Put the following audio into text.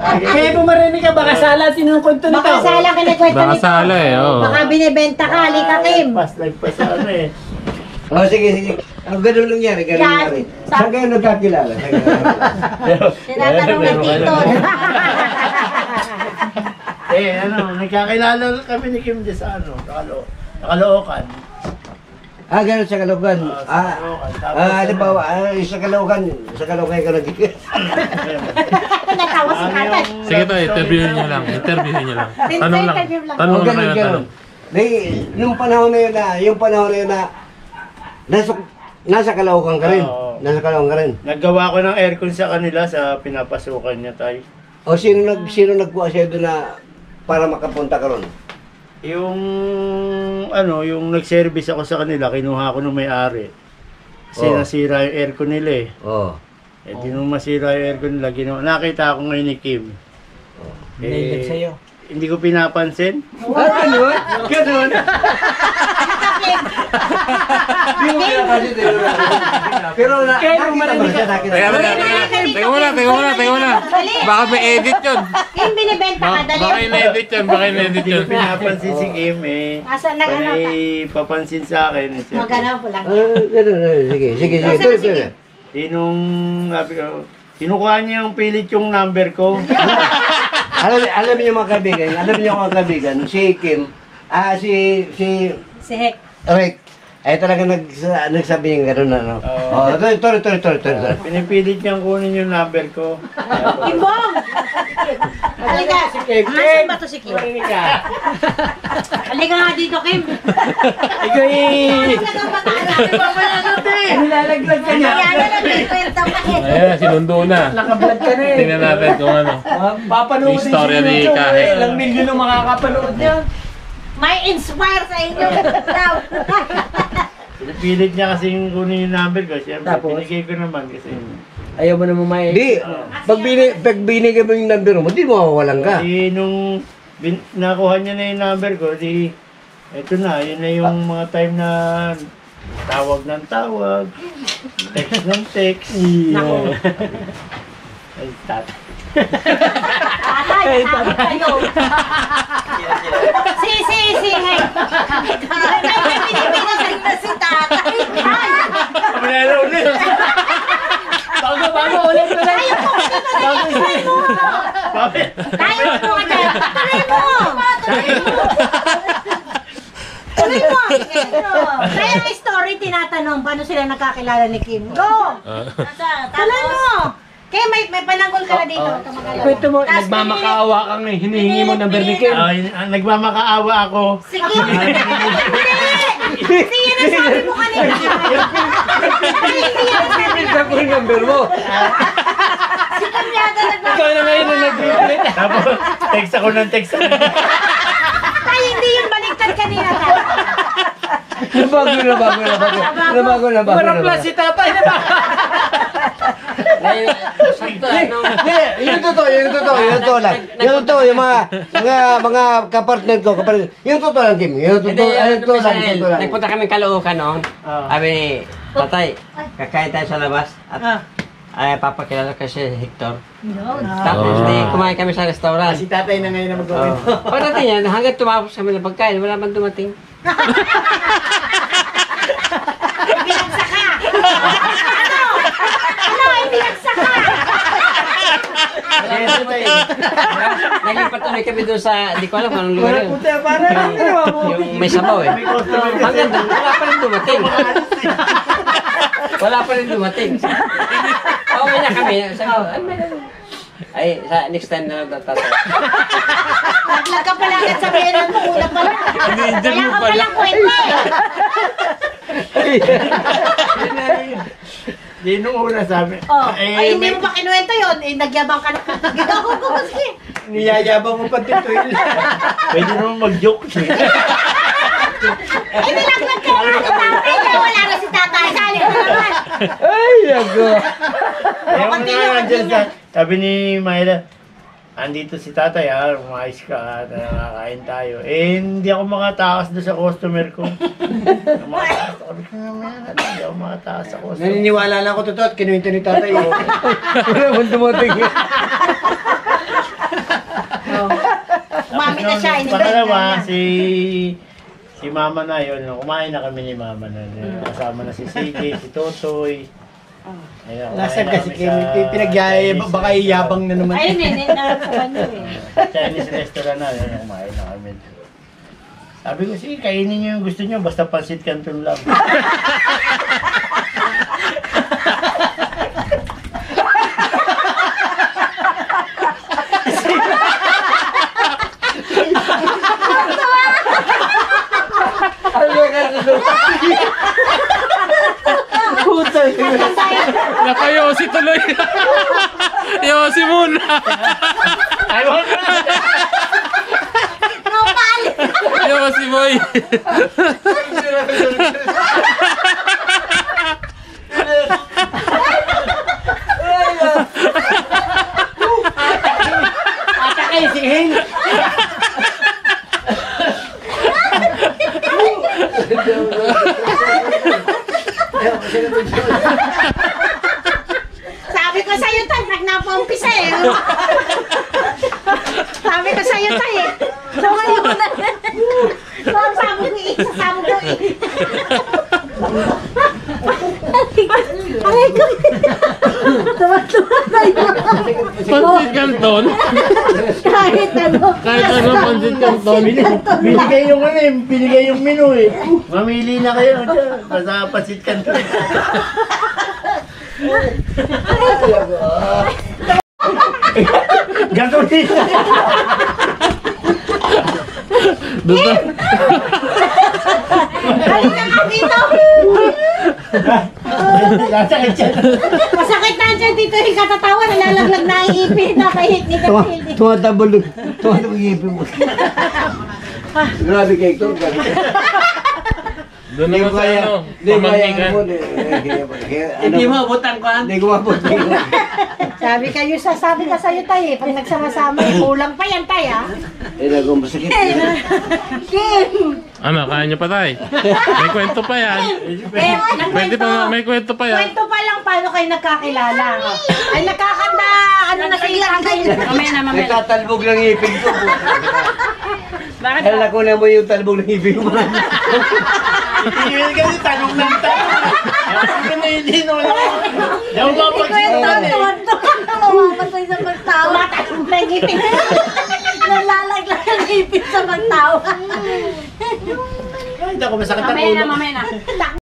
Kaya pumarinig ka, baka sala sinungkod to nito. Baka sala ka nagkwento nito. Baka sala eh, oo. Baka binibenta ka, halika Kim. Lagpas ano eh. Oh, sige. Ang ganun nangyari, Saan kayo nagkakilala? Tinatanong ng tito. Nagkakilala kami ni Kim di sa Caloocan. Ganun sa Caloocan. Halimbawa, sa Caloocan ka nagkikita. Natawa si tatay. Sige to, interviewin niyo lang. Tanong lang. Tanong lang kayo ng tanong. Nung panahon na yun na, nasa Caloocan ka rin. Nasa Caloocan ka rin. Naggawa ko ng aircon sa kanila sa pinapasukan niya tayo. O sino nagkuha sa'yo doon na para makapunta ka ron? Yung nag-service ako sa kanila, kinuha ko ng may-ari. Kasi nasira yung aircon nila eh. Di nung masira yung aircon nila, nakita ako ngayon ni Kim. Nailag sa'yo. Hindi ko pinapansin. Ganun? Ganun? Hindi mo pinapansin. Pero nakita mo siya, Teka muna. Baka may edit yun. Kim, binibenta ka, dali. Baka in-edit yun. Hindi ko pinapansin si Kim eh. Asa na ano ka? Papansin sa akin. Maganaw po lang. Sige. Nung kinukuha niya yung pilit yung number ko. Alam niyo mga kaibigan, si Kim, si Si Rick, ay talaga nagsabi niya gano'n ano. Ito. Pinipilit niyang kunin yung number ko. Kimbong! Halika! Asan ba to si Kim? Halika nga dito, Kim! Ikaw nilalaglag ka niya. Kaya na nagkwento ka eh. Ayan, sinundo na. Nakablog ka na eh. Tingnan natin kung ano. Papanood Yung istorya ni Kahe. Ilang milyon ang makakapanood niya. May inspire sa inyo. Pinipilit niya kasi yung kunin yung number ko. Siyempre, Tapos? pinigay ko naman kasi. Ayaw mo naman may... Di, pag binigay mo yung number mo, di mawawalan ka. Nung nakuha niya na yung number ko, eto na, yun na yung mga time na tawag ng tawag, text ng text. Ay, tatay. Tatay, kayo. Si, hey. May binibigay na si tatay. Kamalala ulit. Bago ulit ko na. Tayo mo ka dyan. Tuloy mo. Kaya ang story tinatanong, paano sila nakakilala ni Kim? Go! Tuloy mo. Kaya may pananggol ka na dito. Kwento mo, nagmamakaawa kang eh. Hinihingi mo number ni Kim. Nagmamakaawa ako. Si Kim. Hindi! Yun ang sabi mo kanina. Hindi yan ang sabi Isa ko yung number mo. Si Kim yata Ikaw na ngayon na nag-replay. Tapos, text ako ng text. Tayo hindi yung baliktad kanina. Nabago na. Parang plus si tatay na ba? Yung totoo lang. Yung totoo, yung mga kapartner ko, yung totoo lang, Kim. Yung totoo lang. Nagpunta kami Caloocan noon. Sabi ni tatay, kakain tayo sa labas. At papakilala ko si Hector. Tapos kumain kami sa restaurant. Si tatay na ngayon na mag-kwento. Pagdating yan, hanggang tumapos kami ng pagkain, wala man dumating. Binagsak ka! Ano? Binagsak ka! Naglipat tuloy kami doon sa, di ko alam kung anong lugar yun. Parang Yung may sabaw eh. Hanggang doon, wala pa rin dumating. Wala pa rin dumating. Okay na kami. Ay, sa next time na lang tatay. Naglag ka pala agad sa benan mo. Una pala. Kaya ka pala kwento eh. Di nung una sabi. Ay, hindi mo pa kinuwento yun. Nagyabang ka na. Go, sige. Niyayabang mo pati ito yun. Pwede naman mag-joke. Nilaglag ka na sa tatay. Wala na si tatay. Galit na naman. Ay, yago. Sabi ni Myla, andito si tatay umayos ka, nakakain tayo. Hindi ako makatakas doon sa customer ko. Hindi ako makatakas sa customer. Naniniwala lang ako totoo at kinuwento ni tatay. Wala mo dumating. na siya. Nung pangalawa, si Mama na yun. Kumain na kami ni Mama na. Kasama na si CJ, si Totoy. Ayun, Nasaan kumain na kasi kami Kim? sa Pinagyaya, Chinese baka iyabang na naman. Ay, nene, nakasaban niyo eh. Chinese restaurant na. Ayun, kumain na kami. Sabi ko, sige, kainin niyo yung gusto niyo. Basta pansit canton lang. Nakayosi tuloy. Yosi muna. Ayaw na! Yosi boy. At saka yung singhin. Sabi ko sa'yo tayo, pag napaumpisa eh. Sabi ko sa'yo tayo eh. So ngayon na. So ang sabi ko eh, sasabi ko eh. Aray ko. Tuwa-tuwa tayo. Pansit canton. Kahit ano. Kahit ano pansit canton. Binigay yung ano eh, binigay yung menu eh. Mamili na kayo. Basta pansit canton. Gagawin! Doon Halika ka dito. Nasakit siya. Masakit na dyan dito yung katatawa. Nalalaglag na ang ipin. Nakahit ni Kapili. Tumatabol yung ngipin mo. Grabe kayo ito. doon naman sa ano, pamangkingan. Hindi mo abutan ko. Hindi ko mabot. Sabi ka sa'yo tayo eh. Pag nagsama-sama eh. Kulang pa yan tayo ah. Eh, nagong masakit. Kim! Ano, kaya niyo pa tay? May kwento pa yan. Pwede pa, may kwento pa yan. Kwento pa lang paano kayo nagkakilala. Ay nakakanda, ano na sila kayo. Mamaya na, Nagtatalbog ng ngipin ko. Bakit? Kala ko na mo yung talbog ng ngipin ko. Iyon kasi tanong ng tanong. Ano na hindi naman ako. Yung mapagsinulan eh. Mamapasay sa magtawa. Matanong na ngipin. Nalalaglag ang ngipin sa magtawa. Ay, ako masakit ang ulo. Mamaya na.